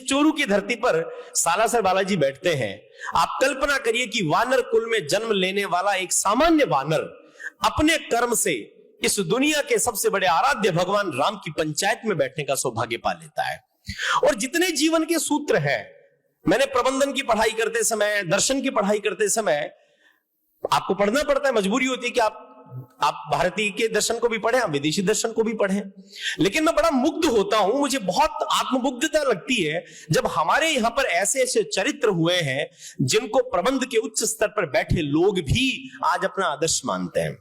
चोरू की धरती पर सालासर बालाजी बैठते हैं। आप कल्पना करिए कि वानर कुल में जन्म लेने वाला एक सामान्य वानर अपने कर्म से इस दुनिया के सबसे बड़े आराध्य भगवान राम की पंचायत में बैठने का सौभाग्य पा लेता है। और जितने जीवन के सूत्र हैं, मैंने प्रबंधन की पढ़ाई करते समय, दर्शन की पढ़ाई करते समय, आपको पढ़ना पड़ता है, मजबूरी होती है कि आप भारतीय के दर्शन को भी पढ़ें, आप विदेशी दर्शन को भी पढ़ें। लेकिन मैं बड़ा मुग्ध होता हूं, मुझे बहुत आत्ममुग्धता लगती है जब हमारे यहां पर ऐसे ऐसे चरित्र हुए हैं जिनको प्रबंध के उच्च स्तर पर बैठे लोग भी आज अपना आदर्श मानते हैं।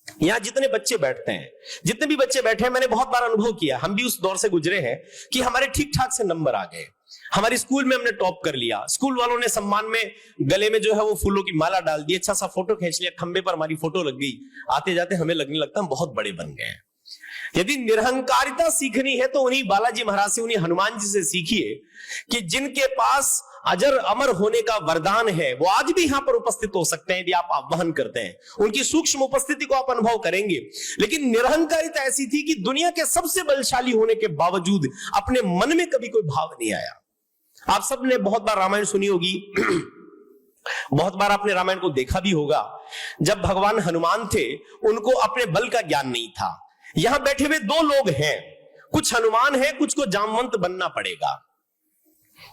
यहां जितने बच्चे बैठते हैं, जितने भी बच्चे बैठे हैं, मैंने बहुत बार अनुभव किया, हम भी उस दौर से गुजरे हैं कि हमारे ठीक ठाक से नंबर आ गए, हमारे स्कूल में हमने टॉप कर लिया, स्कूल वालों ने सम्मान में गले में जो है वो फूलों की माला डाल दी, अच्छा सा फोटो खींच लिया, खंबे पर हमारी फोटो लग गई, आते जाते हमें लगने लगता हम बहुत बड़े बन गए हैं। यदि निरहंकारिता सीखनी है तो उन्हीं बालाजी महाराज से, उन्हीं हनुमान जी से सीखिए कि जिनके पास अजर अमर होने का वरदान है, वो आज भी यहां पर उपस्थित हो सकते हैं यदि आप आह्वान करते हैं, उनकी सूक्ष्म उपस्थिति को आप अनुभव करेंगे। लेकिन निरहंकारिता ऐसी थी कि दुनिया के सबसे बलशाली होने के बावजूद अपने मन में कभी कोई भाव नहीं आया। आप सबने बहुत बार रामायण सुनी होगी, बहुत बार आपने रामायण को देखा भी होगा। जब भगवान हनुमान थे, उनको अपने बल का ज्ञान नहीं था। यहां बैठे हुए दो लोग हैं, कुछ हनुमान है, कुछ को जामवंत बनना पड़ेगा।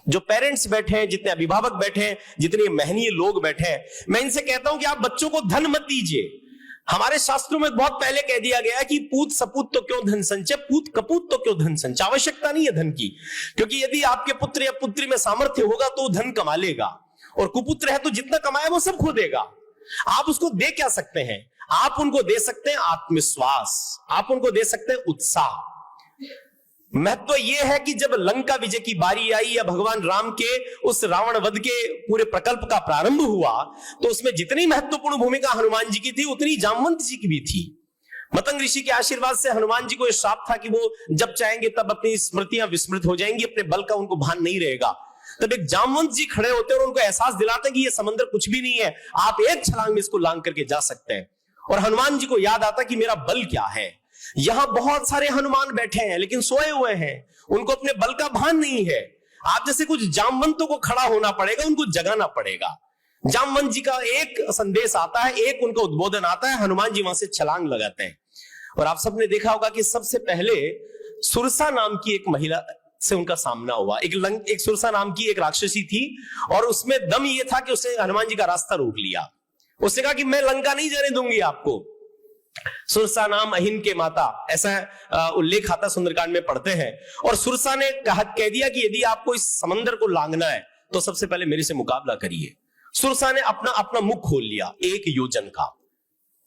जो पेरेंट्स बैठे हैं, जितने अभिभावक बैठे हैं, जितने महनीय लोग बैठे हैं, मैं इनसे कहता हूं कि आप बच्चों को धन मत दीजिए। हमारे शास्त्रों में बहुत पहले कह दिया गया कि पूत सपूत तो क्यों धन संचय, पूत कपूत तो क्यों धन संचय। आवश्यकता नहीं है धन की, क्योंकि यदि आपके पुत्र या पुत्री में सामर्थ्य होगा तो धन कमा लेगा, और कुपुत्र है तो जितना कमाए वो सब खो देगा। आप उसको दे क्या सकते हैं? आप उनको दे सकते हैं आत्मविश्वास, आप उनको दे सकते हैं उत्साह। महत्व यह है कि जब लंका विजय की बारी आई या भगवान राम के उस रावण वध के पूरे प्रकल्प का प्रारंभ हुआ, तो उसमें जितनी महत्वपूर्ण भूमिका हनुमान जी की थी उतनी जामवंत जी की भी थी। मतंग ऋषि के आशीर्वाद से हनुमान जी को यह श्राप था कि वो जब चाहेंगे तब अपनी स्मृतियां विस्मृत हो जाएंगी, अपने बल का उनको भान नहीं रहेगा। तब एक जामवंत जी खड़े होते हैं और उनको एहसास दिलाते हैं कि यह समंदर कुछ भी नहीं है, आप एक छलांग में इसको लांग करके जा सकते हैं। और हनुमान जी को याद आता कि मेरा बल क्या है। यहां बहुत सारे हनुमान बैठे हैं लेकिन सोए हुए हैं, उनको अपने बल का भान नहीं है। आप जैसे कुछ जामवंतों को खड़ा होना पड़ेगा, उनको जगाना पड़ेगा। जामवंत जी का एक संदेश आता है, एक उनका उद्बोधन आता है, हनुमान जी वहां से छलांग लगाते हैं। और आप सबने देखा होगा कि सबसे पहले सुरसा नाम की एक महिला से उनका सामना हुआ। एक सुरसा नाम की एक राक्षसी थी, और उसमें दम यह था कि उसने हनुमान जी का रास्ता रोक लिया। उसने कहा कि मैं लंका नहीं जाने दूंगी आपको। सुरसा नाम अहिन के माता, ऐसा उल्लेख आता सुंदरकांड में पढ़ते हैं। और सुरसा ने कह दिया कि यदि आपको इस समंदर को लांघना है तो सबसे पहले मेरे से मुकाबला करिए। सुरसा ने अपना मुख खोल लिया, 1 योजन का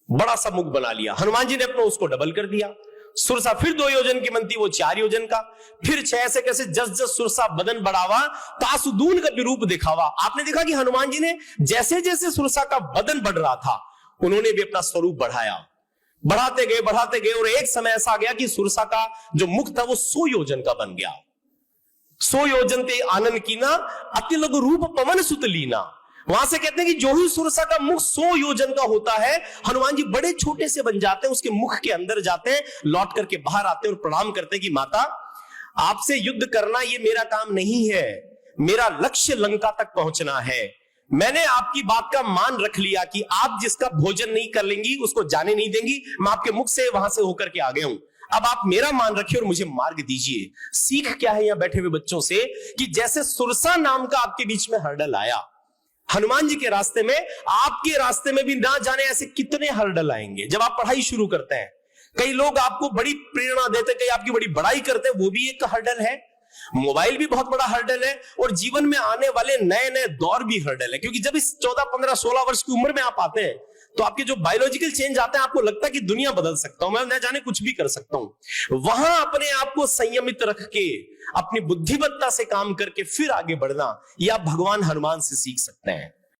बड़ा सा मुख बना लिया। हनुमान जी ने अपना उसको डबल कर दिया। सुरसा फिर 2 योजन की बनती, वो 4 योजन का, फिर 6, ऐसे कैसे जस जस सुरसा बदन बढ़ावा तासुदून का विरूप दिखावा। आपने देखा कि हनुमान जी ने जैसे जैसे सुरसा का बदन बढ़ रहा था, उन्होंने भी अपना स्वरूप बढ़ाया, बढ़ाते गए, और एक समय ऐसा आ गया कि सुरसा का जो मुख था वो 100 योजन का बन गया। 100 योजन ते आनंद कीना, अति लघु रूप पवन सुत लीना। वहां से कहते हैं कि जो ही सुरसा का मुख 100 योजन का होता है, हनुमान जी बड़े छोटे से बन जाते हैं, उसके मुख के अंदर जाते हैं, लौट करके बाहर आते हैं और प्रणाम करते हैं कि माता, आपसे युद्ध करना ये मेरा काम नहीं है, मेरा लक्ष्य लंका तक पहुंचना है। मैंने आपकी बात का मान रख लिया कि आप जिसका भोजन नहीं कर लेंगी, उसको जाने नहीं देंगी, मैं आपके मुख से वहां से होकर के आ गया हूं। अब आप मेरा मान रखिए और मुझे मार्ग दीजिए। सीख क्या है यहां बैठे हुए बच्चों से कि जैसे सुरसा नाम का आपके बीच में हर्डल आया, हनुमान जी के रास्ते में, आपके रास्ते में भी ना जाने ऐसे कितने हर्डल आएंगे। जब आप पढ़ाई शुरू करते हैं, कई लोग आपको बड़ी प्रेरणा देते, कई आपकी बड़ी बड़ाई करते हैं, वो भी एक हर्डल है। मोबाइल भी बहुत बड़ा हर्डल है, और जीवन में आने वाले नए नए दौर भी हर्डल है। क्योंकि जब इस 14, 15, 16 वर्ष की उम्र में आप आते हैं तो आपके जो बायोलॉजिकल चेंज आते हैं, आपको लगता है कि दुनिया बदल सकता हूं मैं, न जाने कुछ भी कर सकता हूं। वहां अपने आप को संयमित रख के, अपनी बुद्धिमत्ता से काम करके फिर आगे बढ़ना, यह आप भगवान हनुमान से सीख सकते हैं।